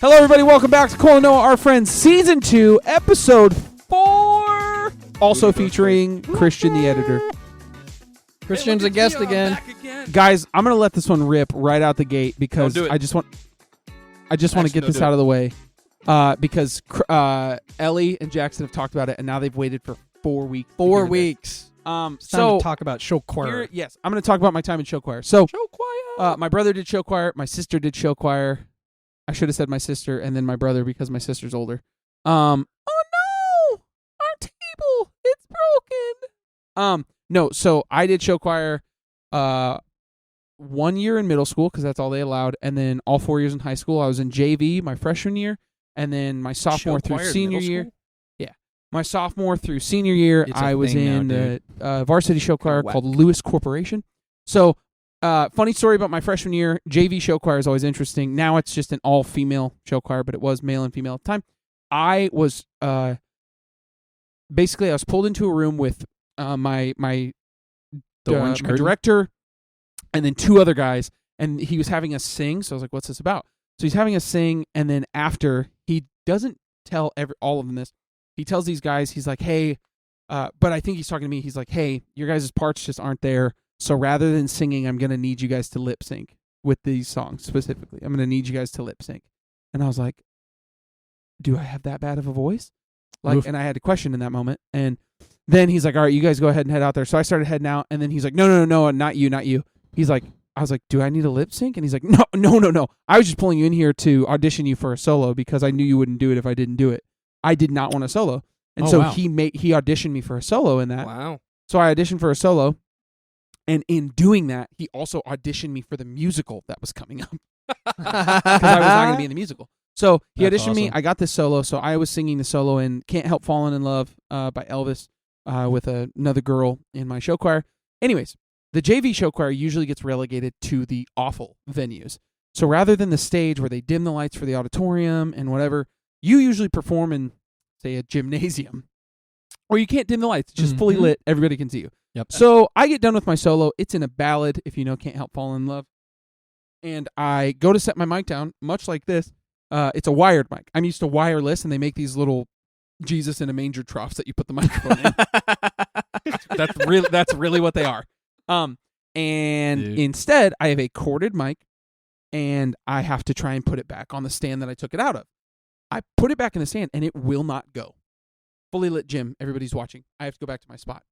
Hello, everybody. Welcome back to Cole and Noah, Our Friends, Season 2, Episode 4. Also featuring Christian, the editor. Christian's a guest again. Guys, I'm going to let this one rip right out the gate because I just want to get this out of the way. Because Ellie and Jackson have talked about it, and now they've waited for 4 weeks. 4 weeks. It's time to talk about show choir. Yes, I'm going to talk about my time in show choir. So, show choir. My brother did show choir. My sister did show choir. I should have said my sister and then my brother because my sister's older. Oh no! Our table, it's broken. No, so I did show choir 1 year in middle school because that's all they allowed, and then all 4 years in high school. I was in JV my freshman year, and then my sophomore through senior year. Yeah, my sophomore through senior year, I was in the varsity show choir called Lewis Corporation. So. Funny story about my freshman year, JV show choir is always interesting. Now it's just an all-female show choir, but it was male and female at the time. I was, basically I was pulled into a room with my director and then two other guys, and he was having us sing, so I was like, what's this about? So he's having us sing, and then after, he doesn't tell all of them this. He tells these guys, he's like, hey, but I think he's talking to me, he's like, hey, your guys' parts just aren't there. So rather than singing, I'm going to need you guys to lip sync with these songs specifically. I'm going to need you guys to lip sync. And I was like, do I have that bad of a voice? And I had a question in that moment. And then he's like, all right, you guys go ahead and head out there. So I started heading out. And then he's like, no, not you. He's like, I was like, do I need a lip sync? And he's like, no. I was just pulling you in here to audition you for a solo because I knew you wouldn't do it if I didn't do it. I did not want a solo. And he auditioned me for a solo in that. Wow. So I auditioned for a solo. And in doing that, he also auditioned me for the musical that was coming up. Because I was not going to be in the musical. So he auditioned me. I got this solo. So I was singing the solo in Can't Help Falling in Love by Elvis with another girl in my show choir. Anyways, the JV show choir usually gets relegated to the awful venues. So rather than the stage where they dim the lights for the auditorium and whatever, you usually perform in, say, a gymnasium. Or you can't dim the lights. It's just fully lit. Everybody can see you. Yep. So I get done with my solo. It's in a ballad, if you know Can't Help Falling in Love. And I go to set my mic down, much like this. It's a wired mic. I'm used to wireless, and they make these little Jesus in a manger troughs that you put the microphone in. That's really what they are. Instead, I have a corded mic, and I have to try and put it back on the stand that I took it out of. I put it back in the stand, and it will not go. Fully lit gym. Everybody's watching. I have to go back to my spot.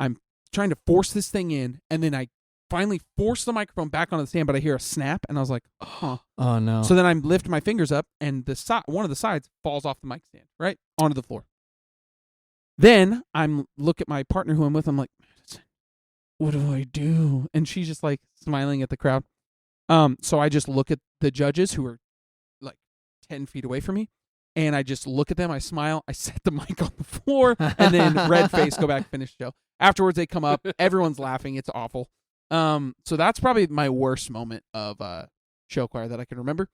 I'm trying to force this thing in, and then I finally force the microphone back onto the stand, but I hear a snap, and I was like, huh. Oh, no. So then I lift my fingers up, and one of the sides falls off the mic stand, right, onto the floor. Then look at my partner who I'm with. I'm like, what do I do? And she's just like smiling at the crowd. So I just look at the judges who are like 10 feet away from me. And I just look at them, I smile, I set the mic on the floor, and then red face, go back, finish the show. Afterwards, they come up, everyone's laughing, it's awful. So that's probably my worst moment of show choir that I can remember.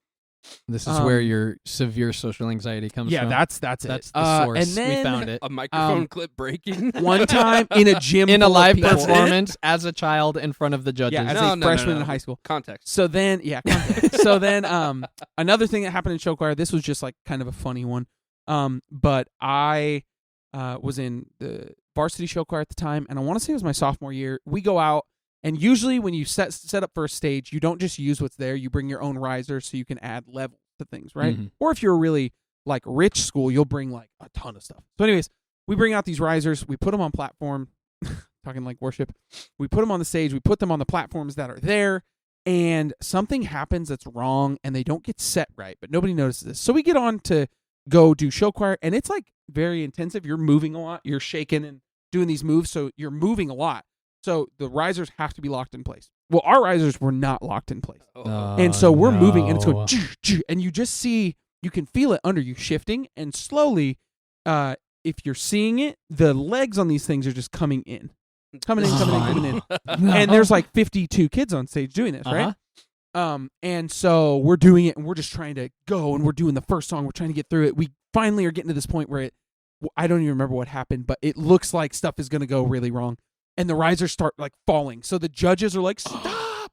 This is where your severe social anxiety comes from. Yeah, that's it. That's the source. And then, we found it. A microphone clip breaking. One time in a gym in a live people. performance as a child in front of the judges. Yeah, as a freshman in high school. Context. So then, so then another thing that happened in show choir, this was just like kind of a funny one. But I was in the varsity show choir at the time, and I want to say it was my sophomore year. We go out, and usually when you set up for a stage, you don't just use what's there. You bring your own risers so you can add levels to things, right? Mm-hmm. Or if you're a really like rich school, you'll bring like a ton of stuff. So anyways, we bring out these risers. We put them on platform, talking like worship. We put them on the stage. We put them on the platforms that are there, and something happens that's wrong, and they don't get set right, but nobody notices this. So we get on to go do show choir, and it's like very intensive. You're moving a lot. You're shaking and doing these moves, so you're moving a lot. So the risers have to be locked in place. Well, our risers were not locked in place. And so we're moving, and it's going, and you just see, you can feel it under you shifting, and slowly, if you're seeing it, the legs on these things are just coming in. Coming in. And there's like 52 kids on stage doing this, right? And so we're doing it, and we're just trying to go, and we're doing the first song. We're trying to get through it. We finally are getting to this point where I don't even remember what happened, but it looks like stuff is going to go really wrong. And the risers start like falling. So the judges are like, stop.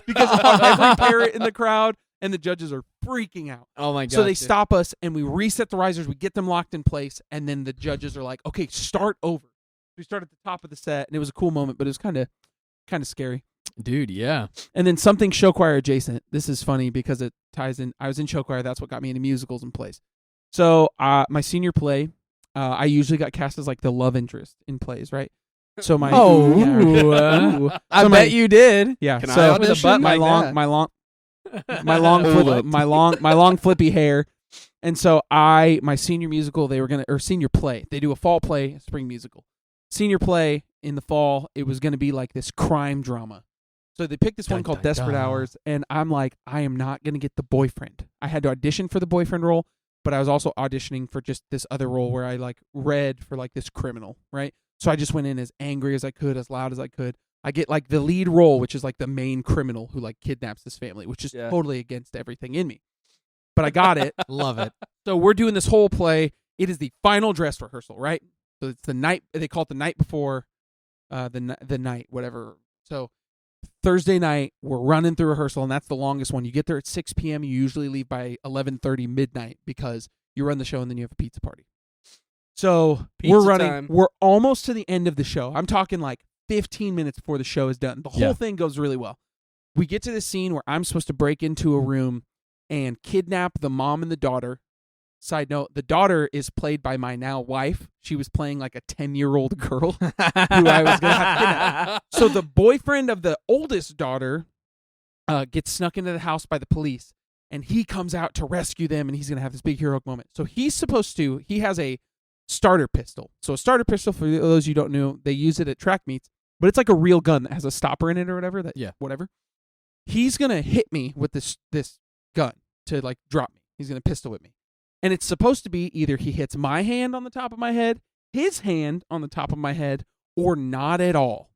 Because every parent in the crowd and the judges are freaking out. Oh my god! So they stop us, and we reset the risers. We get them locked in place, and then the judges are like, "Okay, start over." We start at the top of the set, and it was a cool moment, but it was kind of scary. Dude, yeah. And then something show choir adjacent. This is funny because it ties in. I was in show choir. That's what got me into musicals and plays. So my senior play, I usually got cast as like the love interest in plays, right? So my I bet you did. Yeah. Can I so audition my like long flippy hair. And so my senior musical, or senior play, they do a fall play, spring musical. Senior play in the fall, it was going to be like this crime drama. So they picked this one called Desperate Hours, and I'm like, I am not going to get the boyfriend. I had to audition for the boyfriend role, but I was also auditioning for just this other role where I like read for like this criminal, right? So I just went in as angry as I could, as loud as I could. I get like the lead role, which is like the main criminal who like kidnaps this family, which is totally against everything in me. But I got it. Love it. So we're doing this whole play. It is the final dress rehearsal, right? So it's the night, they call it the night before the night, whatever. So Thursday night, we're running through rehearsal, and that's the longest one. You get there at 6 p.m. You usually leave by 11:30 midnight because you run the show and then you have a pizza party. So Pizza we're running. time. We're almost to the end of the show. I'm talking like 15 minutes before the show is done. The whole thing goes really well. We get to the scene where I'm supposed to break into a room and kidnap the mom and the daughter. Side note, the daughter is played by my now wife. She was playing like a 10-year-old girl who I was going to have to kidnap. So the boyfriend of the oldest daughter gets snuck into the house by the police, and he comes out to rescue them, and he's going to have this big heroic moment. So he has a starter pistol. So a starter pistol, for those you don't know, they use it at track meets, but it's like a real gun that has a stopper in it or whatever. Whatever. He's going to hit me with this gun to like drop me. He's going to pistol whip me. And it's supposed to be either he hits my hand on the top of my head, his hand on the top of my head, or not at all.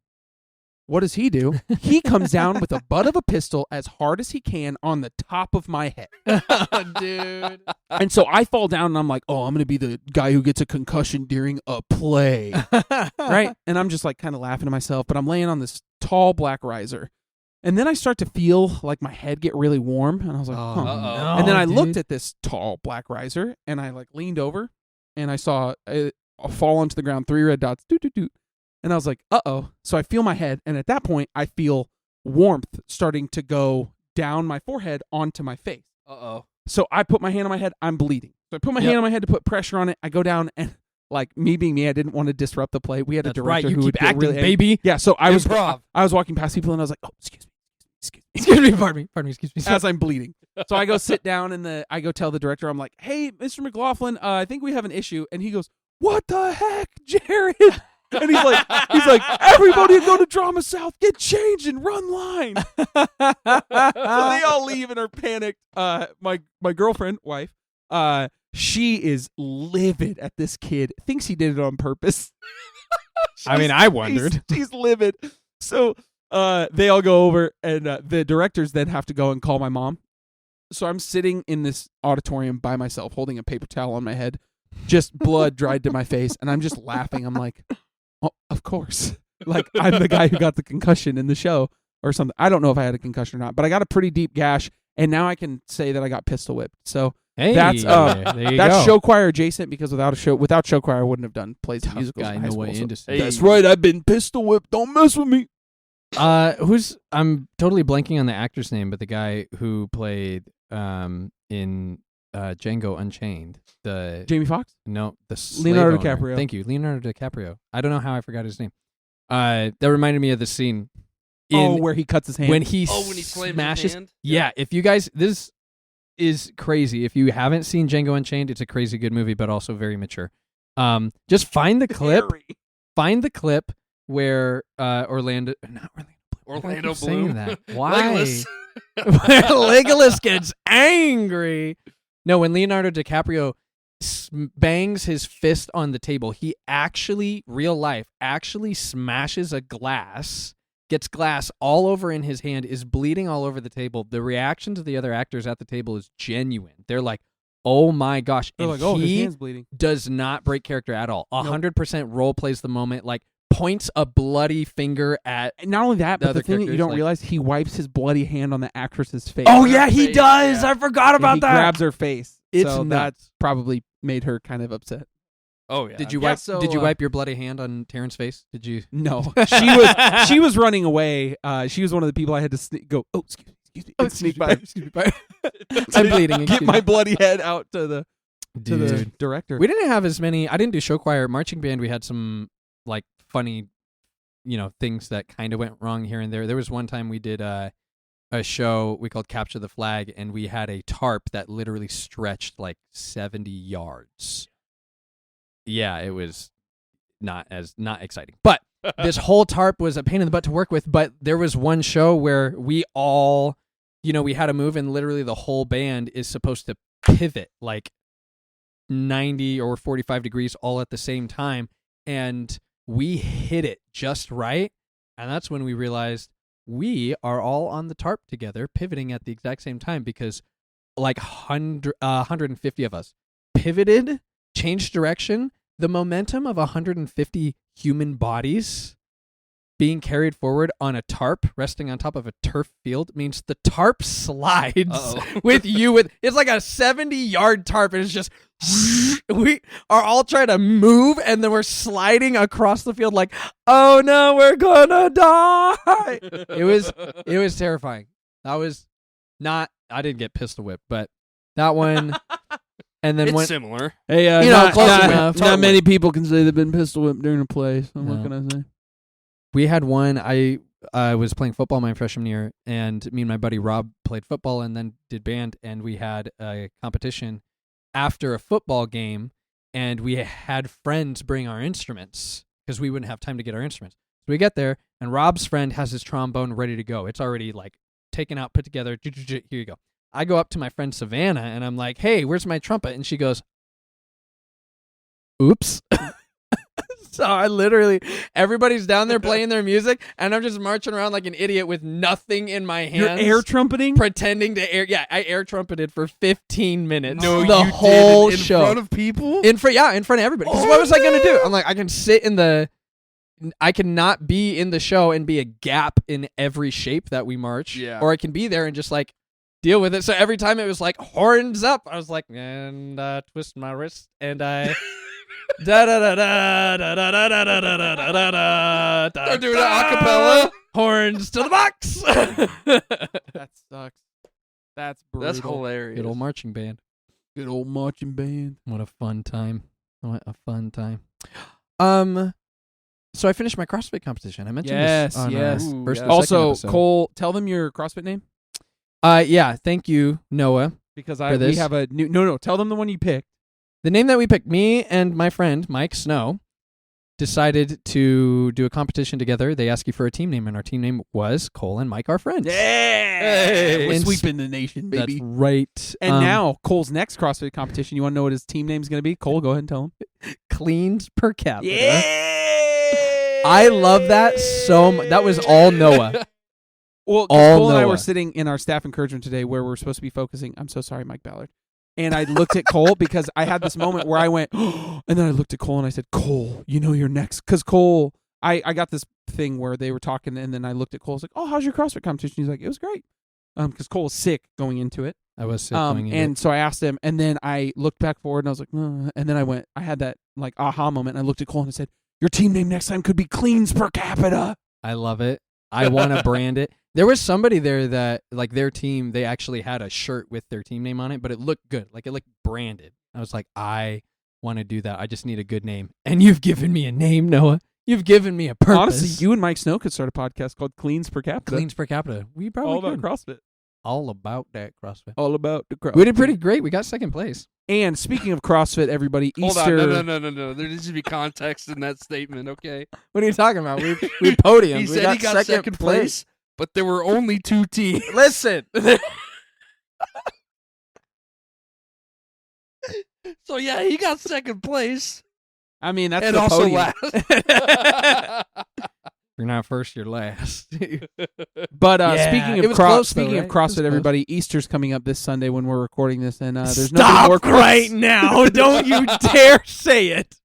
What does he do? He comes down with the butt of a pistol as hard as he can on the top of my head. Dude. And so I fall down and I'm like, oh, I'm going to be the guy who gets a concussion during a play. Right? And I'm just like kind of laughing to myself, but I'm laying on this tall black riser. And then I start to feel like my head get really warm. And I was like, huh. No, and then I looked at this tall black riser and I like leaned over and I saw it fall onto the ground, 3 red dots. Doot, doot, doot. And I was like, uh-oh. So I feel my head. And at that point, I feel warmth starting to go down my forehead onto my face. Uh-oh. So I put my hand on my head. I'm bleeding. So I put my hand on my head to put pressure on it. I go down and like me being me, I didn't want to disrupt the play. We had a director who would get acting, really baby. Yeah, so I was walking past people and I was like, oh, excuse me, pardon me, excuse me. As I'm bleeding. So I go sit down and I go tell the director, I'm like, hey, Mr. McLaughlin, I think we have an issue. And he goes, what the heck, Jared? And he's like, everybody go to Drama South, get changed and run line. So they all leave and are panicked. My girlfriend, wife, she is livid at this kid, thinks he did it on purpose. I mean, I wondered. She's livid. So they all go over, and the directors then have to go and call my mom. So I'm sitting in this auditorium by myself, holding a paper towel on my head, just blood dried to my face, and I'm just laughing. I'm like, oh, of course. Like, I'm the guy who got the concussion in the show or something. I don't know if I had a concussion or not, but I got a pretty deep gash, and now I can say that I got pistol whipped. So that's show choir adjacent, because without show choir, I wouldn't have done plays and musicals in high school. So that's right. I've been pistol whipped. Don't mess with me. I'm totally blanking on the actor's name, but the guy who played in Django Unchained, the Jamie Foxx? No, the Leonardo slave owner. DiCaprio. Thank you, Leonardo DiCaprio. I don't know how I forgot his name. That reminded me of the scene where he cuts his hand. When he slams smashes his hand? Yeah, if you guys, this is crazy. If you haven't seen Django Unchained, it's a crazy good movie, but also very mature. Just find the clip. Find the clip where Orlando Orlando saying Bloom. that. Why? Legolas gets angry. No, when Leonardo DiCaprio bangs his fist on the table, he actually, real life, smashes a glass, gets glass all over in his hand, is bleeding all over the table. The reaction to the other actors at the table is genuine. They're like, oh my gosh. They're And like, oh, his he hand's bleeding. does not break character at all. 100% role plays the moment. Like, points a bloody finger at. And not only that, The but the other thing that you characters, don't like- realize, he wipes his bloody hand on the actress's face. Oh Her yeah, he face, does. yeah. I forgot about he that. grabs her face. It's so that nuts. probably made her kind of upset. Oh yeah. Did you Yeah, wipe? so, did you wipe your bloody hand on Taryn's face? Did you? No, she was running away. She was one of the people I had to go. Oh, excuse me, and sneak by. Excuse me, by. I'm bleeding. Get excuse my me. bloody head out to the Dude. director. We didn't have as many. I didn't do show choir, marching band. We had some like funny, things that kind of went wrong here and there. There was one time we did a show we called Capture the Flag, and we had a tarp that literally stretched like 70 yards. Yeah, it was not exciting. But this whole tarp was a pain in the butt to work with. But there was one show where we all, we had a move, and literally the whole band is supposed to pivot like 90 or 45 degrees all at the same time, and we hit it just right. And that's when we realized we are all on the tarp together, pivoting at the exact same time, because like 150 of us pivoted, changed direction. The momentum of 150 human bodies being carried forward on a tarp resting on top of a turf field means the tarp slides it's like a 70-yard tarp, and it's just we are all trying to move, and then we're sliding across the field like, oh no, we're gonna die. It was terrifying. That was not, I didn't get pistol whipped, but that one. And then It's when similar. Hey, close enough. Not many people can say they've been pistol whipped during a play. So what No. can I say? we had one, I was playing football my freshman year, and me and my buddy Rob played football and then did band, and we had a competition after a football game, and we had friends bring our instruments because we wouldn't have time to get our instruments. So we get there, and Rob's friend has his trombone ready to go. It's already like taken out, put together. Here you go. I go up to my friend Savannah, and I'm like, hey, where's my trumpet? And she goes, oops. So I literally, everybody's down there playing their music, and I'm just marching around like an idiot with nothing in my hands. You're air trumpeting? Pretending to air. Yeah, I air trumpeted for 15 minutes. No, the you whole did in show. front of people. In front of everybody. Because what was I going to do? I'm like, I can sit in the. I cannot be in the show and be a gap in every shape that we march. Yeah. Or I can be there and just like deal with it. So every time it was like horns up, I was like, and twist my wrist, and I. Da da da da da da da da da da da da da. Start doing it acapella. Horns to the box. That sucks. That's brutal. That's hilarious. Good old marching band. Good old marching band. What a fun time. What a fun time. So I finished my CrossFit competition. I mentioned Yes, this on yes. Ooh, first yes. or second Also, episode. Cole, tell them your CrossFit name Yeah, thank you, Noah. because For we this? have a new. No, tell them the one you picked. The name that we picked, me and my friend Mike Snow, decided to do a competition together. They asked you for a team name, and our team name was Cole and Mike, our friends. Yeah, we're And sweeping the nation, That's baby. right. And now Cole's next CrossFit competition. You want to know what his team name's going to be? Cole, go ahead and tell him. cleans per capita. Yeah, I love that so much. That was all Noah. Well, all Cole and I Noah. were sitting in our staff encouragement today where we're supposed to be focusing. I'm so sorry, Mike Ballard. And I looked at Cole because I had this moment where I went, and then I looked at Cole and I said, Cole, you know you're next. Because Cole, I got this thing where they were talking, and then I looked at Cole. I was like, oh, how's your CrossFit competition? He's like, it was great. Because Cole was sick going into it. I was sick going into and it. so I asked him, and then I looked back forward, and I was like, and then I had that like aha moment, and I looked at Cole and I said, your team name next time could be Cleans Per Capita. I love it. I want to brand it. There was somebody there that, like, their team, they actually had a shirt with their team name on it, but it looked good. Like, it looked branded. I was like, I want to do that. I just need a good name. And you've given me a name, Noah. You've given me a purpose. Honestly, you and Mike Snow could start a podcast called Cleans Per Capita. Cleans per capita. We probably all about could. CrossFit. All about that CrossFit. All about the CrossFit. We did pretty great. We got second place. And speaking of CrossFit, everybody, Hold Easter. on, no. There needs to be context in that statement, okay? What are you talking about? We podiumed. He We said he got second place, but there were only 2 teams. Listen. So yeah, he got second place I mean, that's and the also podium. last. You're not first, you're last. But Yeah, speaking it of was close, though, speaking right? of It was CrossFit, close. everybody, Easter's coming up this Sunday when we're recording this, and there's no Stop more right now. Don't you dare say it.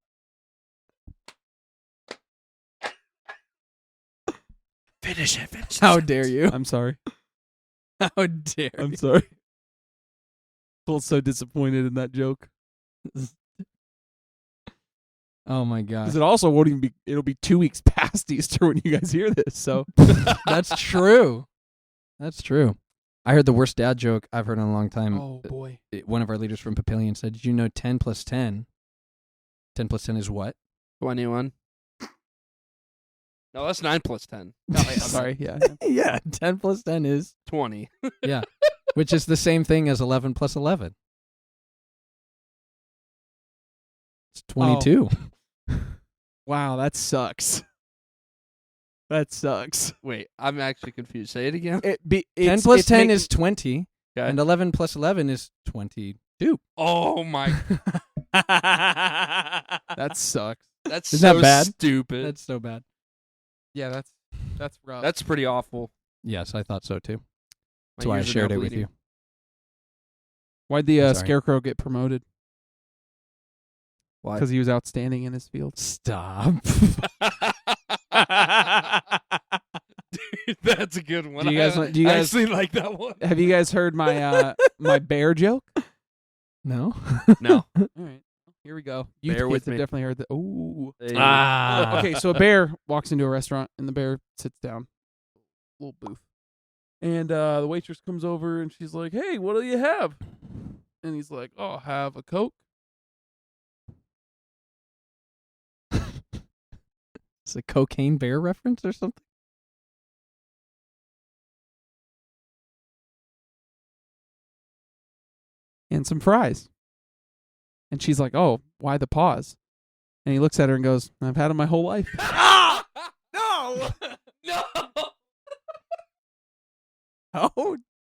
Finish it. Finish How dare you? I'm sorry. How dare I'm you? sorry. Felt so disappointed in that joke. Oh my gosh. Because it also won't even be. It'll be 2 weeks past Easter when you guys hear this. So That's true. That's true. I heard the worst dad joke I've heard in a long time. oh boy. One of our leaders from Papillion said, "Did you know 10 plus 10? 10 plus 10 is what?" 21. No, that's 9 plus 10. Oh, yeah, sorry. Yeah. Yeah, 10 plus 10 is 20. which is the same thing as 11 plus 11. It's 22. Wow, that sucks. That sucks. Wait, I'm actually confused. Say it again. 10 plus 10 is 20, Okay. and 11 plus 11 is 22. Oh my. That sucks. That's Isn't so that bad? stupid. That's so bad. Yeah, that's rough. That's pretty awful. Yes, I thought so too. My That's why I ears are shared now it with bleeding. you. Why'd the I'm sorry. Scarecrow get promoted? Why? Because he was outstanding in his field. Stop. Dude, that's a good one. Do you guys I want- do you guys- actually like that one? Have you guys heard my my bear joke? No. No. All right, here we go. You Bear kids with have me. definitely heard that. Ooh. Hey. Ah. Okay, so a bear walks into a restaurant and the bear sits down, little booth, and the waitress comes over and she's like, "Hey, what do you have?" And he's like, "Oh, I'll have a Coke." It's a cocaine bear reference or something? And some fries. And she's like, "Oh, why the pause?" And he looks at her and goes, "I've had them my whole life." No. No. Oh,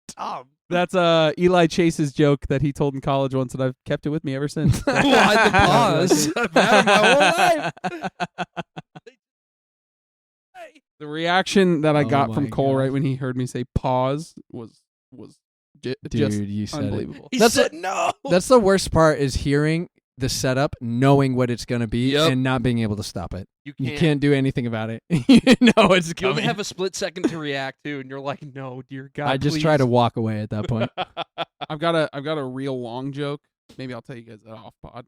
Tom. That's Eli Chase's joke that he told in college once, and I've kept it with me ever since. Why the pause? I've had 'em my whole life. The reaction that I Oh got my from Cole gosh. right when he heard me say pause was just Dude, you said unbelievable. He That's said no. it. That's the worst part is hearing the setup, knowing what it's going to be, Yep. and not being able to stop it. You You can't do anything about it. You know it's You coming. only have a split second to react to, and you're like, "No, dear God." I just try to walk away at that point. I've got a real long joke. Maybe I'll tell you guys that off pod.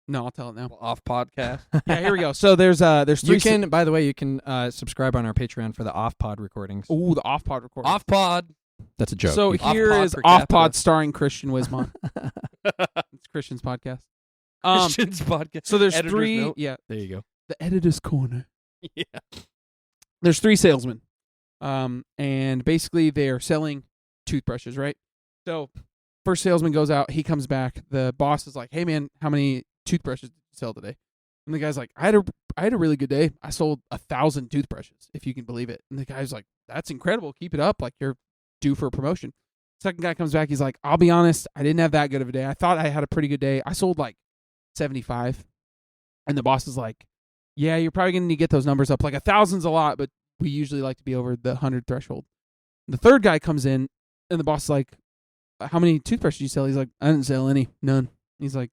No, I'll tell it now. Off podcast. Yeah, here we go. So there's three. You can, by the way, you can subscribe on our Patreon for the off-pod recordings. Ooh, the off pod recording. Off pod. That's a joke. So You- here Off-pod is per off capita. pod starring Christian Wismont. It's Christian's podcast. Christian's podcast. So there's Editor's three. note. Yeah, there you go. the editor's corner. Yeah. There's three salesmen, and basically they are selling toothbrushes, right? So first salesman goes out, he comes back. The boss is like, "Hey man, how many toothbrushes did you sell today?" And the guy's like, I had a really good day. I sold 1,000 toothbrushes, if you can believe it." And the guy's like, "That's incredible. Keep it up. Like you're due for a promotion." Second guy comes back, he's like, "I'll be honest, I didn't have that good of a day. I thought I had a pretty good day. I sold like 75." And the boss is like, "Yeah, you're probably going to need to get those numbers up. Like 1,000's a lot, but we usually like to be over the 100 threshold." The third guy comes in, and the boss is like, "How many toothbrushes did you sell?" He's like, "I didn't sell any. None." He's like,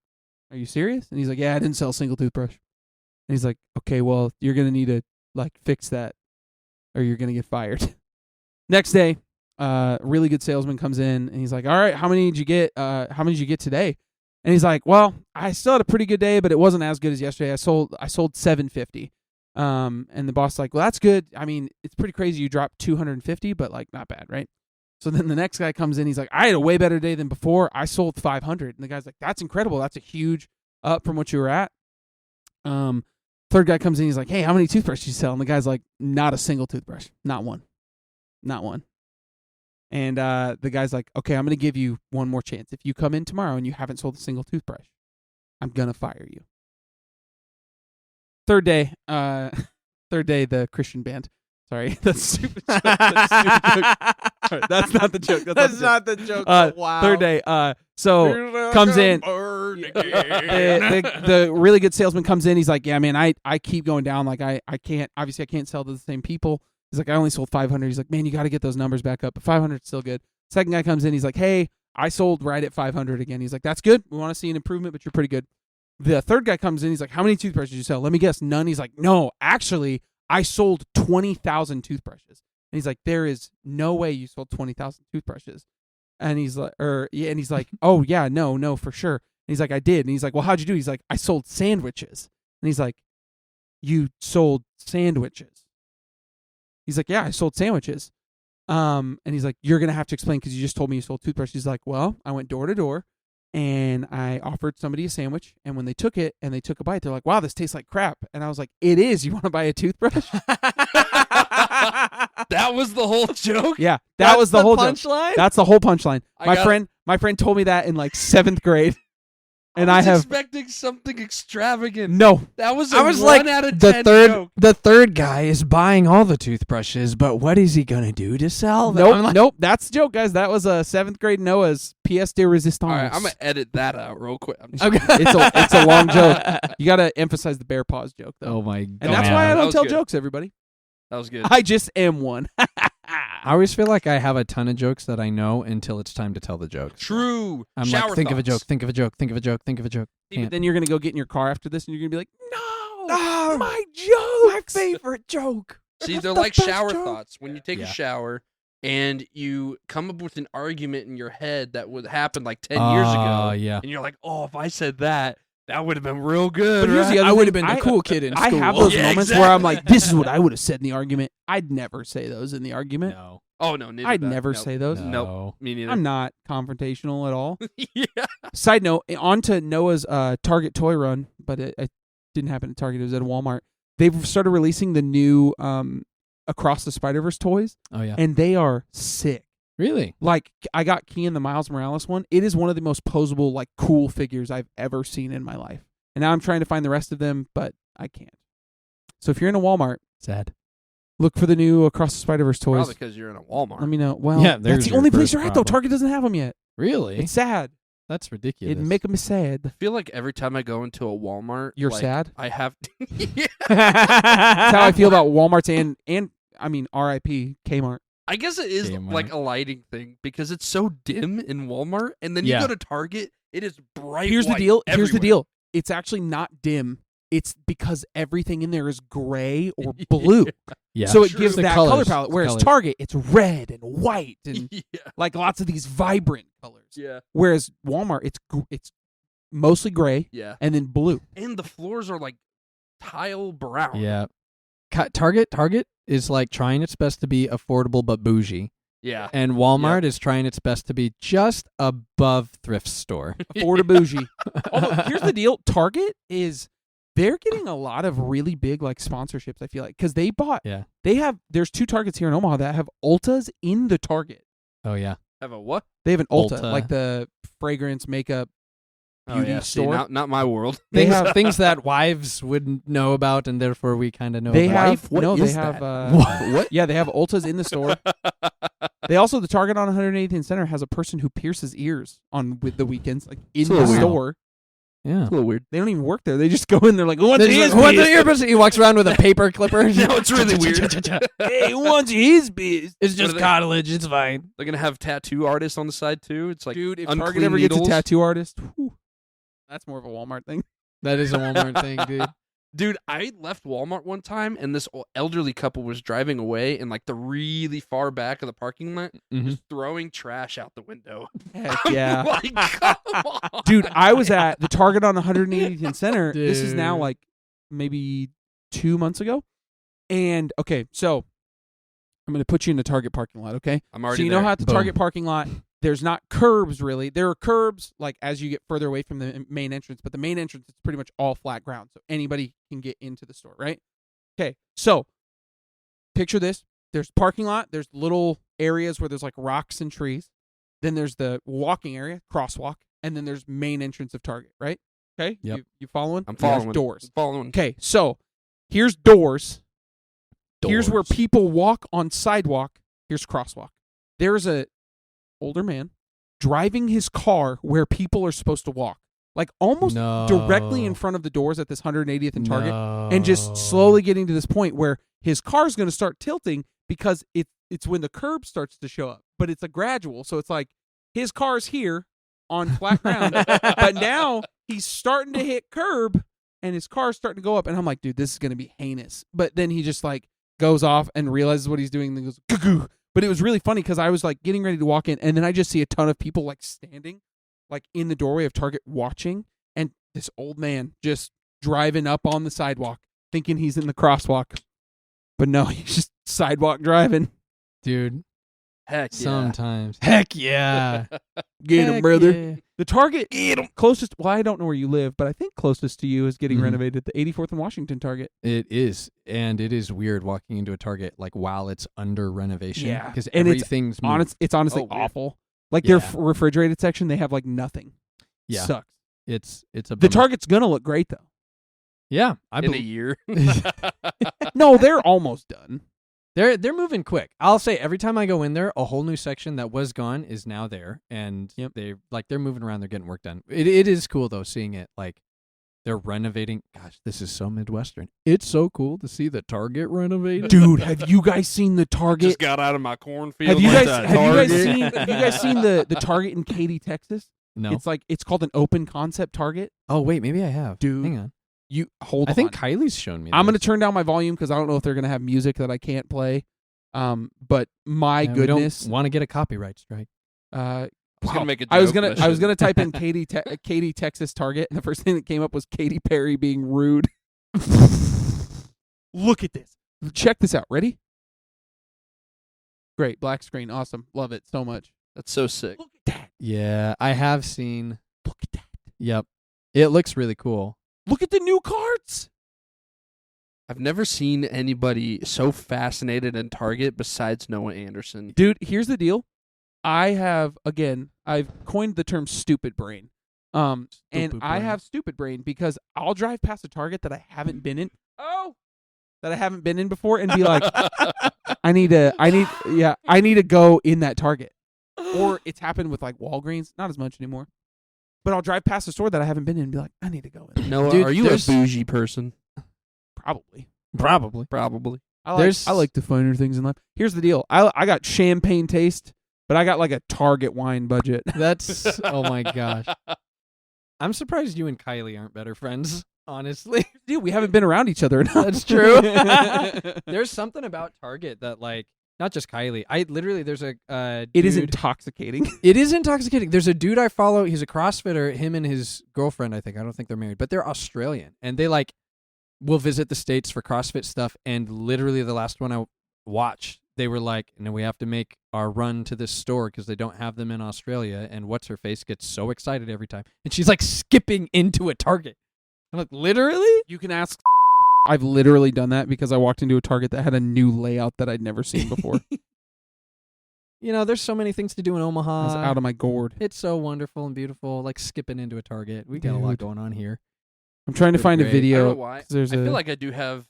"Are you serious?" And he's like, "Yeah, I didn't sell a single toothbrush." And he's like, "Okay, well, you're going to need to like fix that or you're going to get fired." Next day, really good salesman comes in and he's like, "All right, how many did you get? How many did you get today?" And he's like, "Well, I still had a pretty good day, but it wasn't as good as yesterday. I sold 750." And the boss is like, "Well, that's good. I mean, it's pretty crazy you dropped 250, but like not bad, right?" So then the next guy comes in, he's like, "I had a way better day than before. I sold 500." And the guy's like, "That's incredible. That's a huge up from what you were at." Third guy comes in, he's like, "Hey, how many toothbrushes did you sell?" And the guy's like, "Not a single toothbrush. Not one. Not one." And the guy's like, "Okay, I'm going to give you one more chance. If you come in tomorrow and you haven't sold a single toothbrush, I'm going to fire you." Third day, the Christian band. Sorry, that's stupid joke. That's stupid joke. All right, that's not the joke. That's not the joke. wow. Third day, so comes in. The really good salesman comes in. He's like, "Yeah, man, I keep going down. Like I can't sell to the same people." He's like, "I only sold 500. He's like, "Man, you got to get those numbers back up. But 500 is still good." Second guy comes in. He's like, "Hey, I sold right at 500 again." He's like, "That's good. We want to see an improvement, but you're pretty good." The third guy comes in. He's like, "How many toothbrushes did you sell?" "Let me guess, none." He's like, "No, actually, I sold 20,000 toothbrushes. And he's like, there is no way you sold 20,000 toothbrushes. And he's like, and he's like, oh yeah, no, for sure. And he's like, I did. And he's like, well, how'd you do? He's like, I sold sandwiches. And he's like, you sold sandwiches? He's like, yeah, I sold sandwiches. And he's like, you're going to have to explain because you just told me you sold toothbrushes. He's like, well, I went door to door and I offered somebody a sandwich. And when they took it and they took a bite, they're like, wow, this tastes like crap. And I was like, it is. You want to buy a toothbrush? That was the whole joke? Yeah, that was the whole punchline. That's the whole punchline. My friend told me that in like 7th grade. And I was expecting something extravagant. No. That was I was 1 like, out of the 10 third joke. the third guy is buying all the toothbrushes, but what is he gonna do to sell them? I'm like, Nope. That's the joke, guys. That was a 7th grade Noah's pièce de résistance. All right, I'm going to edit that out real quick. I'm just okay. It's a long joke. You got to emphasize the bear paws joke, though. Oh my god! And that's man. why I That don't was tell good. jokes, everybody. That was good. I just am one. I always feel like I have a ton of jokes that I know until it's time to tell the jokes. True. I'm Shower like, think of a thoughts. joke, think of a joke, think of a joke, think of a joke. But then you're going to go get in your car after this and you're going to be like, No, my joke. my favorite joke. See, they're The like best shower joke. thoughts. When you take Yeah. a shower and you come up with an argument in your head that would happen like 10 years ago, Yeah. and you're like, oh, if I said that, that would have been real good. But here's right? the other I would thing. have been the cool kid in I school. have those Yeah, moments where I'm exactly. like, this is what I would have said in the argument. I'd never say those in the argument. No. Oh, no. Neither I'd that. never Nope. say those. No. Nope. Me neither. I'm not confrontational at all. Yeah. Side note, on to Noah's Target toy run, but it didn't happen at Target. It was at Walmart. They've started releasing the new Across the Spider-Verse toys, Oh yeah. and they are sick. Really? Like, I got Key in the Miles Morales one. It is one of the most posable, like, cool figures I've ever seen in my life. And now I'm trying to find the rest of them, but I can't. So if you're in a Walmart, Sad. look for the new Across the Spider-Verse toys. Probably because you're in a Walmart. Let me know. Well, Yeah, that's there's the your only place first you're at, though. problem. Target doesn't have them yet. Really? It's sad. That's ridiculous. It'd make me sad. I feel like every time I go into a Walmart, You're like, sad? I have. Yeah. That's how I feel about Walmart's and I mean, R.I.P. Kmart. I guess it is Kmart. like a lighting thing because it's so dim in Walmart, and then you Yeah. go to Target, it is bright. Here's the white deal. Here's the everywhere. deal. It's actually not dim. It's because everything in there is gray or blue. Yeah. So it True. gives The that colors. color palette. The Whereas colors. Target, it's red and white and Yeah. like lots of these vibrant colors. Yeah. Whereas Walmart, it's mostly gray Yeah. and then blue. And the floors are like tile brown. Yeah. Target is like trying its best to be affordable but bougie, Yeah. and Walmart is trying its best to be just above thrift store. Afford a bougie. Although here's the deal: Target they're getting a lot of really big like sponsorships. I feel like because there's 2 Targets here in Omaha that have Ultas in the Target. Oh yeah. Have a what? They have an Ulta, Ulta. like the fragrance makeup Oh, beauty yeah. See, store. not my world. They Things, have- things that wives wouldn't know about, and therefore we kind of know. They about. have What no. is They have that? What? Yeah, they have Ultas in the store. They also the Target on 118th Center has a person who pierces ears on with the weekends, like in It's a the little weird. store. Yeah. It's a little weird. They don't even work there. They just go in there like, what's There's his like, what's piece? the earbud? He walks around with a paper clipper. No, it's really weird. Hey, what's his piece? It's What are just they- cartilage. It's fine. They're gonna have tattoo artists on the side too. It's like Dude, if unclean Target ever gets a needles. tattoo artist, whew, that's more of a Walmart thing. That is a Walmart thing, dude. Dude, I left Walmart one time, and this elderly couple was driving away in like the really far back of the parking lot, Mhm. just throwing trash out the window. Heck I'm yeah. like, come on. Dude, I was at the Target on 180th Center. This is now Dude. like maybe 2 months ago. And okay, so I'm going to put you in the Target parking lot, okay? I'm So already you know there. how at the Boom. Target parking lot, there's not curbs really. There are curbs like as you get further away from the main entrance, but the main entrance is pretty much all flat ground, so anybody can get into the store, right? Okay, so picture this. There's parking lot. There's little areas where there's like rocks and trees. Then there's the walking area, crosswalk, and then there's main entrance of Target, right? Okay, Yep. You following? I'm There's following. doors. I'm following. Okay, so here's doors. Here's where Doors. people walk on sidewalk. Here's crosswalk. There's a older man driving his car where people are supposed to walk, like almost directly in front of the doors at this 180th and Target, and just slowly getting to this point where his car's going to start tilting because it's when the curb starts to show up, but it's a gradual. So it's like his car's here on flat ground, but now he's starting to hit curb. and his car's starting to go up, and I'm like, dude, this is gonna be heinous. But then he just like goes off and realizes what he's doing, and then goes goo. But it was really funny because I was like getting ready to walk in, and then I just see a ton of people like standing, like in the doorway of Target watching, and this old man just driving up on the sidewalk, thinking he's in the crosswalk, but no, he's just sidewalk driving. Dude, Heck yeah. sometimes. Heck yeah. Get him, Heck brother. yeah. The Target closest. Well, I don't know where you live, but I think closest to you is getting Mhm. renovated. The 84th and Washington Target. It is, and it is weird walking into a Target like while it's under renovation. Yeah. Because And it's everything's moved. It's honestly Oh, weird. awful. Like Yeah. their refrigerated section, they have like nothing. Yeah. Sucks. It's a The bummer. Target's gonna look great though. Yeah, I In a believe year. No, they're almost done. they're moving quick. I'll say every time I go in there, a whole new section that was gone is now there, and Yep. they're moving around. They're getting work done. It is cool though seeing it like they're renovating. Gosh, this is so Midwestern. It's so cool to see the Target renovated. Dude, have you guys seen the Target? Just got out of my cornfield. Have you like guys that. have you guys seen the Target in Katy, Texas? No. It's called an open concept Target. Oh wait, maybe I have. Dude, Hang on. You hold I think on. Kylie's shown me. I'm going to this. turn down my volume because I don't know if they're going to have music that I can't play. But my Yeah, goodness, we don't want to get a copyright strike. I was wow. gonna make a joke. I was but gonna shouldn't. type in Katy, Texas Target, and the first thing that came up was Katy Perry being rude. Look at this. Check this out. Ready? Great black screen. Awesome. Love it so much. That's so sick. Look at that. Yeah, I have seen. Look at that. Yep, it looks really cool. Look at the new carts. I've never seen anybody so fascinated in Target besides Noah Anderson. Dude, here's the deal. I've coined the term stupid brain. And Stupid I brain. have stupid brain because I'll drive past a Target that I haven't been in. That I haven't been in before and be like, I need to go in that Target. Or it's happened with like Walgreens, not as much anymore. But I'll drive past a store that I haven't been in and be like, I need to go in. Noah, Dude, are you a there's- bougie person? Probably. Probably. I like the finer things in life. Here's the deal. I got champagne taste, but I got like a Target wine budget. That's oh my gosh. I'm surprised you and Kylie aren't better friends. Honestly, Dude, we haven't been around each other enough. that's true. There's something about Target that like not just Kylie. There's a It is dude- intoxicating. It is intoxicating. There's a dude I follow. He's a CrossFitter. Him and his girlfriend, I think. I don't think they're married, but they're Australian, and they like will visit the States for CrossFit stuff. And literally, the last one I watched, they were like, "No, we have to make our run to this store because they don't have them in Australia." And what's her face gets so excited every time, and she's like skipping into a Target. I'm like, literally? You can ask. I've literally done that because I walked into a Target that had a new layout that I'd never seen before. You know, there's so many things to do in I Omaha. was out of my gourd. It's so wonderful and beautiful. Like skipping into a Target. We got a lot Dude. going on here. I'm trying to Good find a grade. I don't video. know why. 'Cause there's I a feel like I do have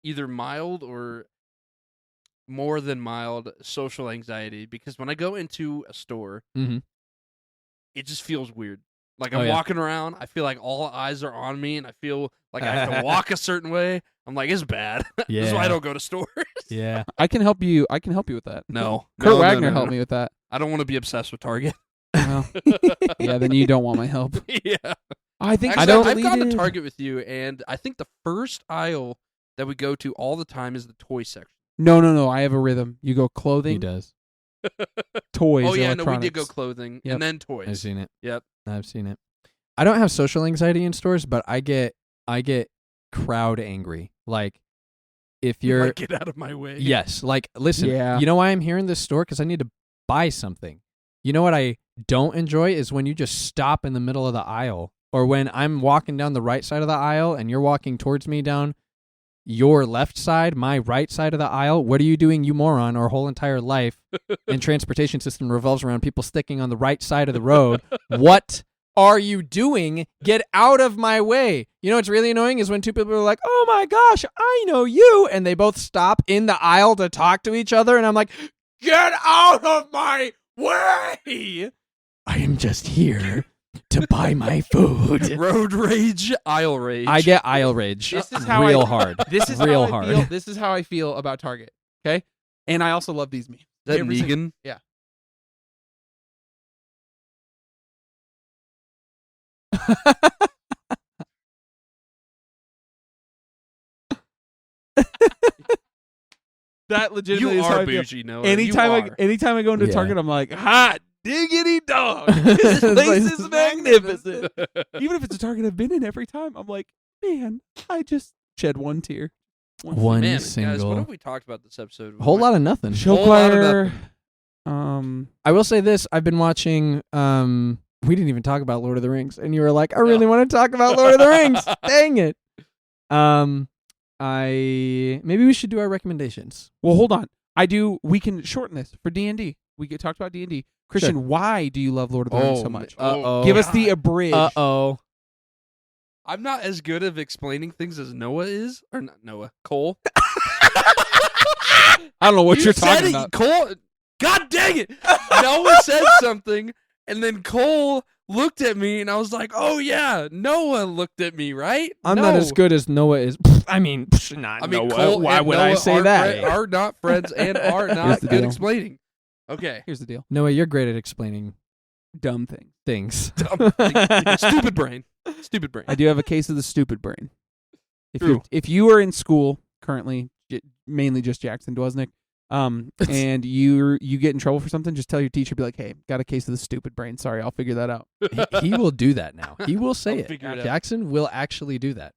either mild or more than mild social anxiety because when I go into a store, Mm-hmm. it just feels weird. Like I'm Oh, yeah. walking around, I feel like all eyes are on me, and I feel like I have to walk a certain way. I'm like, it's bad. This is why I Yeah. don't go to stores. Yeah. I can help you. I can help you with that. No, Kurt no, Wagner no, helped no. me with that. I don't want to be obsessed with Target. Well, yeah, then you don't want my help. Yeah, I think actually, I I've gone to deleted- Target with you, and I think the first aisle that we go to all the time is the toy section. No. I have a rhythm. You go He clothing, does. toys. Oh yeah, no, we did electronics. go clothing Yep. and then I've toys. seen it. Yep. I've seen it. I don't have social anxiety in stores, but I get crowd angry. Like if you're Like, get out of my way. yes, like listen, Yeah. you know why I'm here in this store? Because I need to buy something. You know what I don't enjoy is when you just stop in the middle of the aisle, or when I'm walking down the right side of the aisle and you're walking towards me down your left side, my right side of the aisle. What are you doing, you moron? Our whole entire life and transportation system revolves around people sticking on the right side of the road. What are you doing? Get out of my way. You know what's really annoying is when two people are like, oh my gosh, I know you. And they both stop in the aisle to talk to each other. And I'm like, get out of my way. I am just here to buy my food. Road rage, aisle rage. I get aisle rage This is how real I- hard. This is real how I hard. feel. This is how I feel about Target. Okay, and I also love these memes. Is that Every single- Negan? Yeah. That legitimately You is how are I feel. bougie, Noah. Anytime I go into Yeah. Target, I'm like, hot diggity dog. This place is magnificent. Even if it's a Target I've been in every time, I'm like, man, I just shed one tear. One Man, guys, single. what have we talked about this episode? A whole lot of nothing. Show Whole lot of choir. nothing. I will say this: I've been watching. We didn't even talk about Lord of the Rings, and you were like, "I really want to talk about Lord of the Rings." Dang it. Maybe we should do our recommendations. Well, hold on. We can shorten this for D&D. We could talk about D&D. Christian, why do you love Lord of the Rings so much? Give us the abridged. I'm not as good of explaining things as Noah is, or not Noah, Cole. I don't know what You you're said talking it, about. Cole. God dang it! Noah said something, and then Cole looked at me, and I was like, "Oh yeah, Noah looked at me, right?" I'm not as good as Noah is. I mean, not Noah. Cole Why and would Noah I say that? Are not friends and are not the good deal. explaining. Okay. Here's the deal. Noah, you're great at explaining Dumb thing. things. Stupid brain. Stupid brain. I do have a case of the stupid brain. True. If you are in school currently, mainly just Jackson Dwosnick, and you get in trouble for something, just tell your teacher, be like, "Hey, got a case of the stupid brain. Sorry, I'll figure that out." he will do that now. He will say I'll it. figure it out. Jackson will actually do that.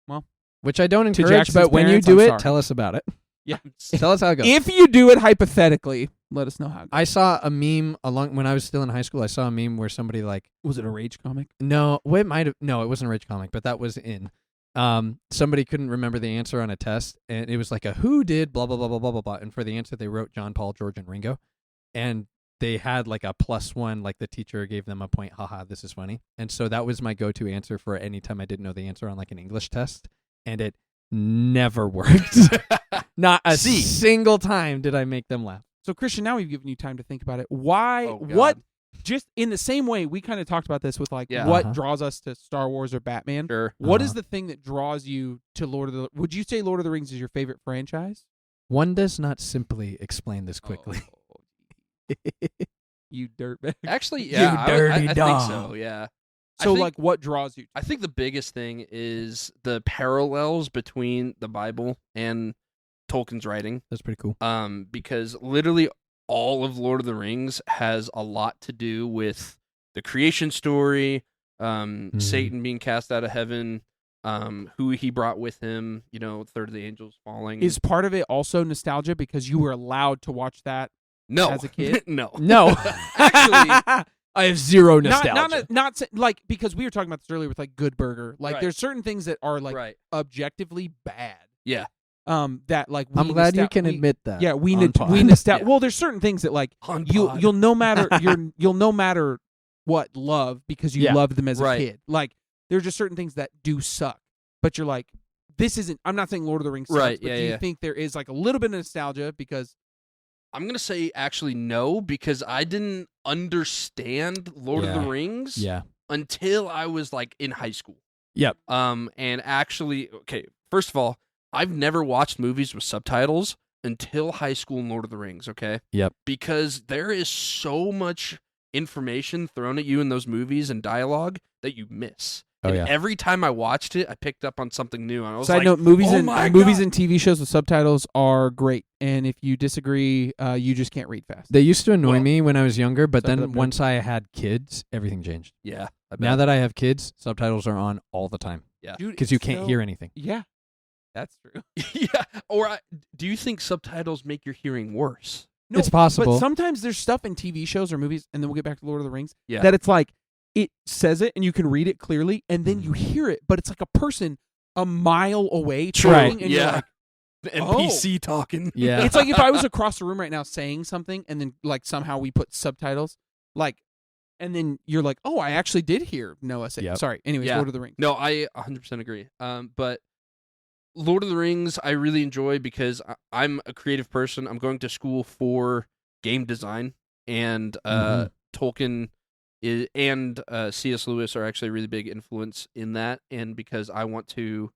Well, which I don't to encourage, Jackson's but when you parents, do I'm it, sorry. tell us about it. Yeah. Tell us how it goes. If you do it hypothetically, let us know how it goes. I saw a meme when I was still in high school. I saw a meme where somebody Was it a rage comic? no, well, it might have no, it wasn't a rich comic, but that was in. Somebody couldn't remember the answer on a test, and it was like a who did blah blah blah blah blah blah blah, and for the answer they wrote John, Paul, George, and Ringo, and they had like a +1, like the teacher gave them a point. Haha, this is funny. And so that was my go-to answer for any time I didn't know the answer on like an English test, and it never worked. Not a single time did I make them laugh. So, Christian, now we've given you time to think about it. Why? Oh, God. What? Just in the same way, we kind of talked about this with like Yeah. what Uh-huh. draws us to Star Wars or Batman. Sure. What is the thing that draws you to Lord of the? Would you say Lord of the Rings is your favorite franchise? One does not simply explain this quickly. Oh, you dirtbag. Actually, yeah, I dirty think dog. so. Yeah. So, I think, like, what draws you? I think the biggest thing is the parallels between the Bible and Tolkien's writing. That's pretty cool. Because literally all of Lord of the Rings has a lot to do with the creation story, Satan being cast out of heaven, who he brought with him, third of the angels falling. Is part of it also nostalgia because you were allowed to watch that no as a kid? no. No, Actually, I have zero nostalgia. not like because we were talking about this earlier with like Good Burger. Like, Right. there's certain things that are like right. objectively bad. Yeah. That like we I'm glad you nostal- can we- admit that. Yeah, we on pod. nostalgia. Yeah. Well, there's certain things that like On you'll pod. no matter you'll no matter what love because you Yeah. loved them as Right. a kid. Like, there's just certain things that do suck, but you're like, this isn't. I'm not saying Lord of the Rings sucks, Right, but yeah, do you yeah. think there is like a little bit of nostalgia because I'm going to say actually no, because I didn't understand Lord of Yeah. the Rings Yeah. until I was like in high school. Yep. And actually, okay, first of all, I've never watched movies with subtitles until high school in Lord of the Rings, okay? Yep. Because there is so much information thrown at you in those movies and dialogue that you miss. Oh, And yeah. every time I watched it, I picked up on something new. And I was side like, note movies oh and my movies God. and TV shows with subtitles are great, and if you disagree, you just can't read fast. They used to annoy Well, me when I was younger, but Suck it then up, dude. once I had kids, everything changed. yeah. I bet. Now that I have kids, subtitles are on all the time Dude, because you it's can't so- hear anything. Yeah, that's true. yeah. Or do you think subtitles make your hearing worse? No, It's possible. But sometimes there's stuff in TV shows or movies, and then we'll get back to Lord of the Rings, Yeah. that it's like, it says it, and you can read it clearly, and then you hear it, but it's like a person a mile away True. talking, and you're Yeah. like, The NPC talking. Yeah. it's like if I was across the room right now saying something, and then like somehow we put subtitles, like, and then you're like, oh, I actually did hear Noah say. Yep. Sorry. Anyways, Yeah. Lord of the Rings. No, I 100% agree. But Lord of the Rings, I really enjoy because I'm a creative person. I'm going to school for game design, and Tolkien and C.S. Lewis are actually a really big influence in that. And because I want to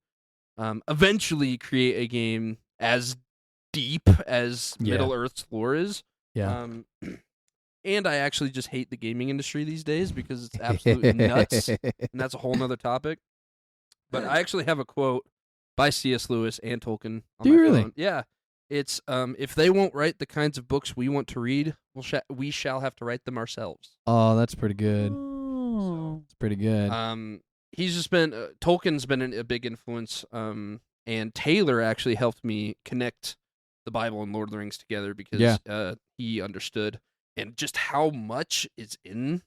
eventually create a game as deep as Yeah. Middle Earth's lore is. Yeah. And I actually just hate the gaming industry these days because it's absolutely nuts. And that's a whole nother topic. But I actually have a quote by C.S. Lewis and Tolkien on Do my you really? phone. Yeah. It's if they won't write the kinds of books we want to read, we shall have to write them ourselves. Oh, that's pretty good. Oh. It's pretty good. He's just been Tolkien's been a big influence. And Taylor actually helped me connect the Bible and Lord of the Rings together because he understood and just how much is in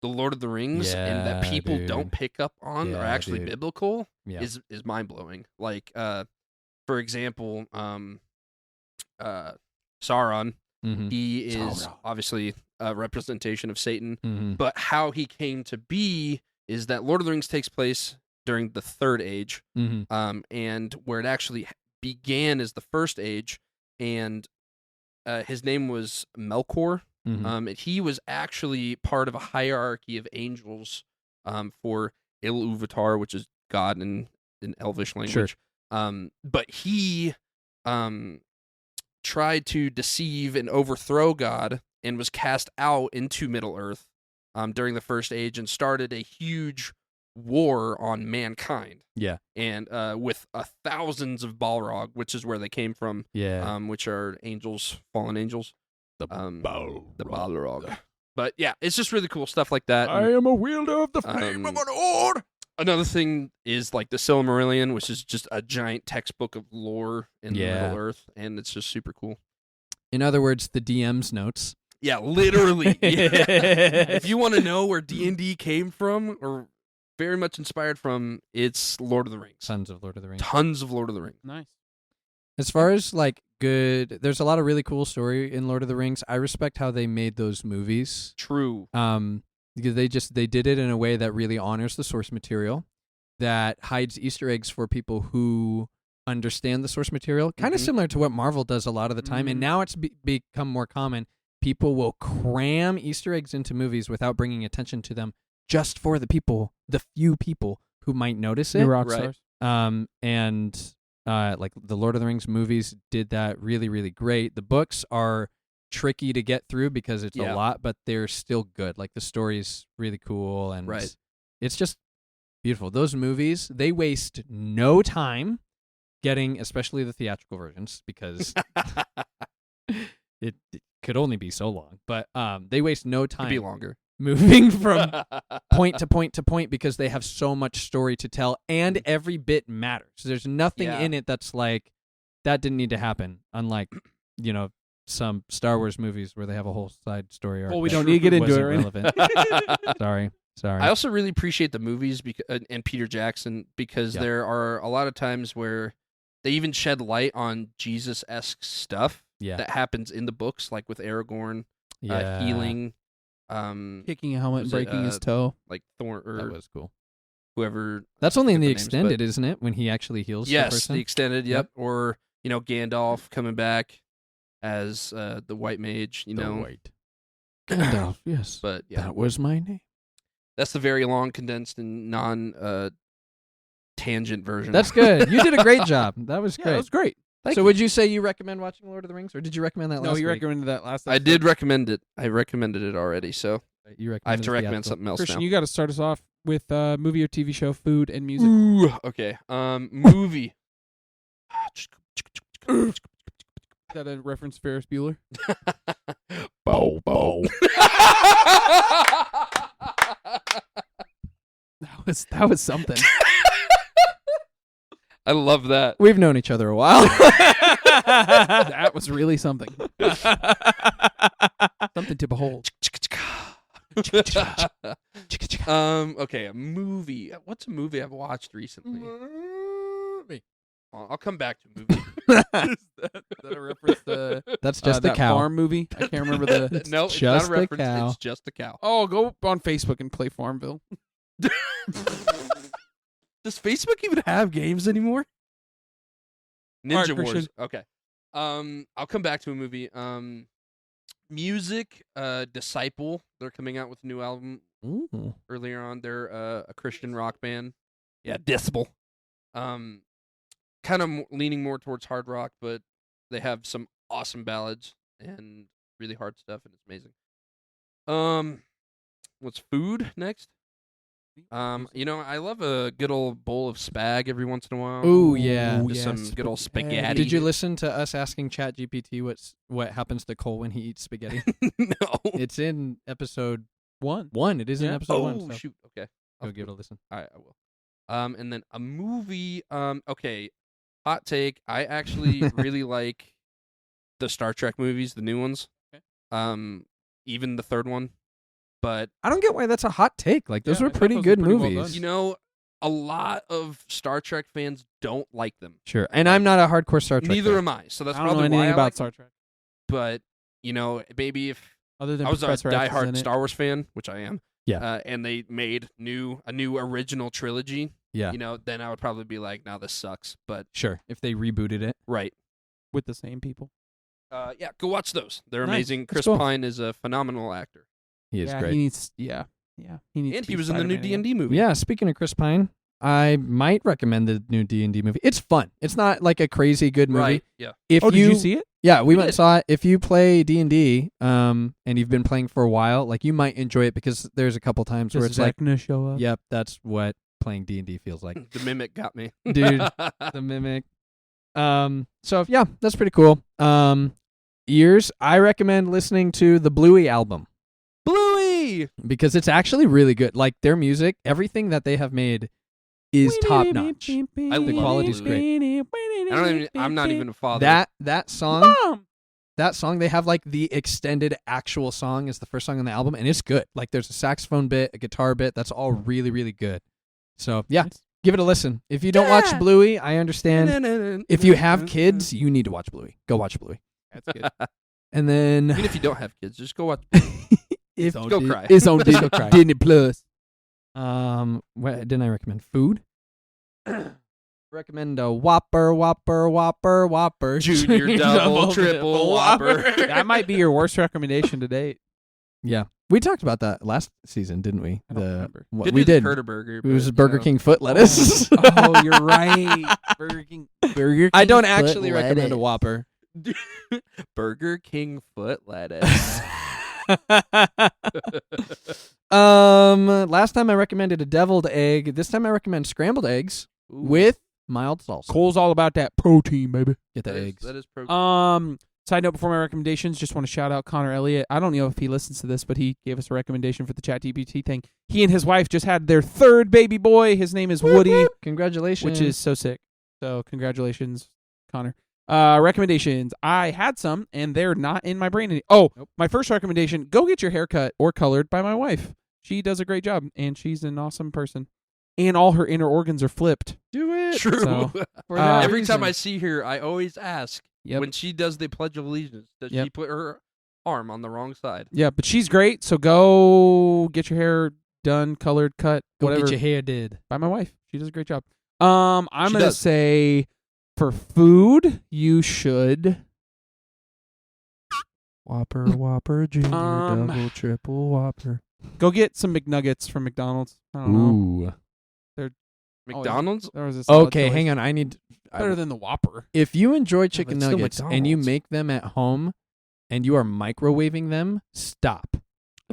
the Lord of the Rings and that people don't pick up on are actually biblical is mind blowing. Like for example, Sauron, he is obviously a representation of Satan, but how he came to be is that Lord of the Rings takes place during the Third Age, and where it actually began is the First Age, and his name was Melkor. And he was actually part of a hierarchy of angels for Ilúvatar, which is God in Elvish language. Sure. But he tried to deceive and overthrow God and was cast out into Middle-earth during the First Age and started a huge war on mankind. Yeah. And with thousands of Balrog, which is where they came from. Yeah. Which are angels, fallen angels. The Balrog. But yeah, it's just really cool stuff like that. I am a wielder of the flame of an ord. Another thing is like the Silmarillion, which is just a giant textbook of lore in Middle Earth, and it's just super cool. In other words, the DM's notes. Yeah, literally. Yeah. If you want to know where D&D came from, or very much inspired from, it's Lord of the Rings. Tons of Lord of the Rings. Tons of Lord of the Rings. Nice. As far as like good, there's a lot of really cool story in Lord of the Rings. I respect how they made those movies. True. Because they did it in a way that really honors the source material, that hides Easter eggs for people who understand the source material. Kind of similar to what Marvel does a lot of the time, and now it's become more common. People will cram Easter eggs into movies without bringing attention to them, just for the few people who might notice it. The rock stars. And like the Lord of the Rings movies did that really, really great. The books are tricky to get through because it's a lot, but they're still good. Like the story's really cool, and it's just beautiful. Those movies, they waste no time getting, especially the theatrical versions, because it could only be so long. But they waste no time. Could be longer. Moving from point to point to point because they have so much story to tell, and every bit matters. There's nothing in it that's like, that didn't need to happen, unlike, some Star Wars movies where they have a whole side story arc. Well, we don't need to get into it. Relevant. Sorry. I also really appreciate the movies and Peter Jackson because there are a lot of times where they even shed light on Jesus-esque stuff that happens in the books, like with Aragorn healing. Kicking a helmet and breaking his toe. Like Thorn. That was cool. Whoever. That's only in the extended, isn't it? When he actually heals the person? The extended, yep. Or, Gandalf coming back as the White Mage, White. Gandalf, yes. But yeah. That was my name. That's the very long, condensed, and non-tangent version. That's good. You did a great job. That was great. That was great. So would you say you recommend watching Lord of the Rings, or did you recommend that last week? No, you recommended that last episode. I did recommend it. I recommended it already, so I have to recommend something else Christian, now. you got to start us off with movie or TV show, food, and music. Ooh, okay. Movie. Is that a reference to Ferris Bueller? Bow, bow. That was something. I love that. We've known each other a while. That was really something. Something to behold. Okay, a movie. What's a movie I've watched recently? I'll come back to a movie. Is that a reference to That's just the that cow. farm movie? I can't remember the. No, it's just not a the reference. cow. It's just a cow. Oh, go on Facebook and play Farmville. Does Facebook even have games anymore? Ninja Wars. Christian. Okay. I'll come back to a movie. Music. Disciple. They're coming out with a new album. Ooh. Earlier on. They're a Christian rock band. Yeah, Disciple. Kind of leaning more towards hard rock, but they have some awesome ballads and really hard stuff, and it's amazing. What's food next? I love a good old bowl of spag every once in a while. Ooh, yeah. Just some good old spaghetti. Did you listen to us asking ChatGPT what happens to Cole when he eats spaghetti? No. It's in episode 1. 1. It is in episode 1. So Shoot. Okay. go give it a listen. All right, I will. And then a movie. Okay. Hot take. I actually really like the Star Trek movies, the new ones. Okay. Even the third one. But I don't get why that's a hot take. Like, those Yeah, were I thought pretty those good were pretty well movies. done. a lot of Star Trek fans don't like them. Sure. And I'm not a hardcore Star Trek Neither fan. am I. So that's I don't know probably anything why I about like Star Trek. But maybe if Other than I was a Professor X is in diehard it. Star Wars fan, which I am. Yeah. And they made a new original trilogy. Yeah. Then I would probably be like, "Now this sucks." But Sure. If they rebooted it. right. with the same people. Yeah, go watch those. They're Nice. amazing. That's Chris cool. Pine is a phenomenal actor, He is yeah, great. He needs. He needs. and to he be was in the new Spider-Man D&D again. movie. Yeah, speaking of Chris Pine, I might recommend the new D&D movie. It's fun. It's not like a crazy good movie. Right. Yeah. If Oh, did you see it? Yeah, we We went and did. saw it. If you play D&D, and you've been playing for a while, like you might enjoy it because there's a couple times where Does it's Zach like, gonna show up? yep, that's what playing D&D feels like. The mimic got me, Dude. The mimic. So yeah, that's pretty cool. Ears, I recommend listening to the Bluey album Bluey. because it's actually really good. Like their music, everything that they have made is top notch. The quality's great. I'm not even a father. That song, Mom! that song, they have like the extended actual song is the first song on the album, and it's good. Like there's a saxophone bit, a guitar bit. That's all really, really good. So yeah, give it a listen. If you don't watch Bluey, I understand. If you have kids, you need to watch Bluey. Go watch Bluey. That's good. And then Even if you don't have kids, just go watch. if Go cry. It's on Just go cry. Disney Plus. what didn't I recommend? Food. Recommend a Whopper, Junior, double, triple, Whopper. That might be your worst recommendation to date. Yeah, we talked about that last season, didn't we? I don't remember. What we did. Burger. It was Burger King foot lettuce. Oh, you're right. Burger King. I don't foot actually recommend a lettuce. Whopper. Burger King foot lettuce. Last time I recommended a deviled egg. This time I recommend scrambled eggs Ooh. with mild salsa. Cole's all about that protein, baby. Get the That is- eggs. That is pro. Side note before my recommendations, just want to shout out Connor Elliott. I don't know if he listens to this, but he gave us a recommendation for the ChatGPT thing. He and his wife just had their third baby boy. His name is Woody, Congratulations. which is so sick. So congratulations, Connor. Recommendations. I had some, and they're not in my brain. Nope. My first recommendation, go get your hair cut or colored by my wife. She does a great job, and she's an awesome person. And all her inner organs are flipped. do it. True. So, For that Every time reason. I see her, I always ask Yep. when she does the Pledge of Allegiance, does Yep. she put her arm on the wrong side? Yeah, but she's great. So go get your hair done, colored, cut, Go whatever. get your hair did. By my wife. She does a great job. I'm She gonna does. say for food, you should Whopper, Junior, Um, triple, Whopper. go get some McNuggets from McDonald's. I don't know. Ooh. McDonald's? There was a solid Okay, choice. hang on. I need. Better than the Whopper. If you enjoy chicken it's still nuggets and you McDonald's. make them at home and you are microwaving them, stop.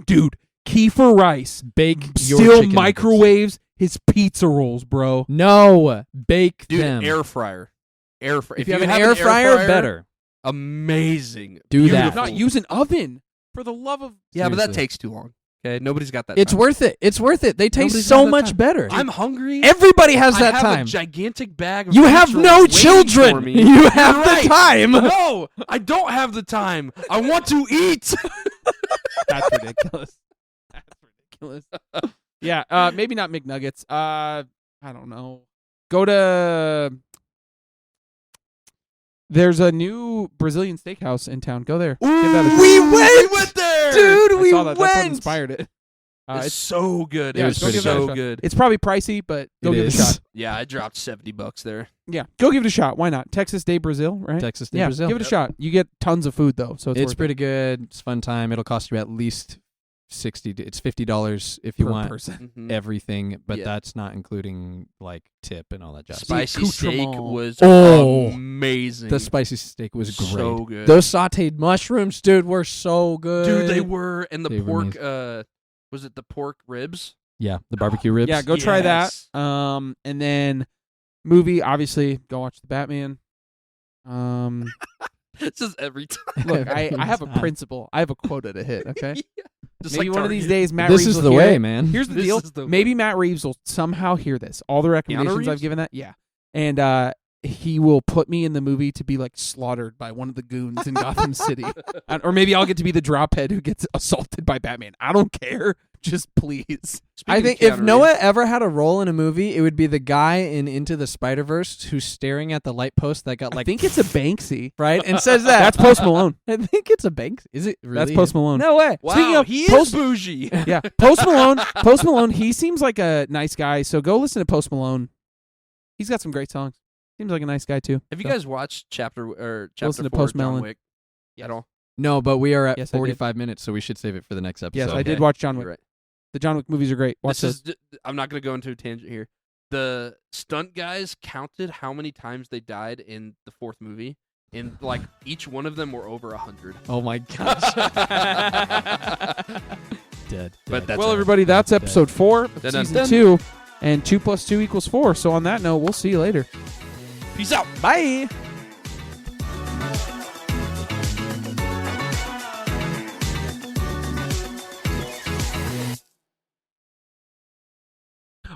Dude, Kiefer Rice Bake your still chicken microwaves his pizza rolls, bro. nuggets. No, bake Dude, them. air fryer. Air fryer. if you have an air fryer, better. Amazing. Do that. Beautiful. Not use an oven. For the love of Yeah, but that Seriously. takes too long. Okay, nobody's got that. It's time. worth it. It's worth it. They taste Nobody's so got that much time. better. I'm hungry. Everybody has I that have time. a gigantic bag. Of You have pizza no rolls waiting children. For me. You have You're the right. time. No, I don't have the time. I want to eat. That's ridiculous. That's ridiculous. Yeah, maybe not McNuggets. I don't know. Go to. There's a new Brazilian steakhouse in town. Go there. Give that a shot. We We went there, Dude, I we saw that. That's what went. inspired it. It's so good. yeah, It was go give that a so shot. good. It's probably pricey, but go It give it a is. shot. Yeah, I dropped $70 there. Yeah, go give it a shot. Why not? Texas Day Brazil, right? Texas de yeah, Brazil. give it a shot. You get tons of food though, so it's It's worth pretty good. It's a fun time. It'll cost you at least it's $50 if it you per want person. Mhm. everything, but Yeah. that's not including like tip and all that jazz. Spicy steak accoutrement. was Oh. amazing. The spicy steak was great. So good. Those sautéed mushrooms, dude, were so good. Dude, they were. And the They were pork, was it the pork ribs? Yeah, the barbecue ribs. Yeah, go try that. Yes. And then movie, obviously, go watch the Batman. It's just every time. Look, I have a Time. principle. I have a quota to hit. Okay, Yeah. Just maybe like one of these Target. days, Matt This Reeves is will the hear way, it. man. Here's the This deal. is the Maybe Matt Reeves will somehow hear this. All the recommendations I've Reeves? given that, yeah, and he will put me in the movie to be like slaughtered by one of the goons in Gotham City, or maybe I'll get to be the drophead who gets assaulted by Batman. I don't care. Just please. I Speaking think of if Keanu Noah Reeves, ever had a role in a movie, it would be the guy in Into the Spider-Verse who's staring at the light post that got I like think it's a Banksy. right and says that. That's Post Malone. I think it's a Banks. Is it really? That's Post Malone. No way. wow, speaking of he Post- is bougie. Yeah, Post Malone. Post Malone. He seems like a nice guy. So go listen to Post Malone. He's got some great songs. Seems like a nice guy too. Have you So- guys watched chapter Listen to 4 Post of John Malone. Wick at all? No, but we are at Yes, I did. 45 minutes, so we should save it for the next episode. Yes, I Okay. did watch John Wick. You're right. The John Wick movies are great. Watch This those. is. I'm not going to go into a tangent here. The stunt guys counted how many times they died in the 4th movie, and like each one of them were over 100. Oh my gosh. Dead. But that's Well, it. everybody, that's episode 4 of Dun, dun, season dun. 2, and 2 + 2 = 4. So on that note, we'll see you later. Peace out. Bye.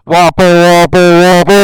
Whopper, whopper, whopper.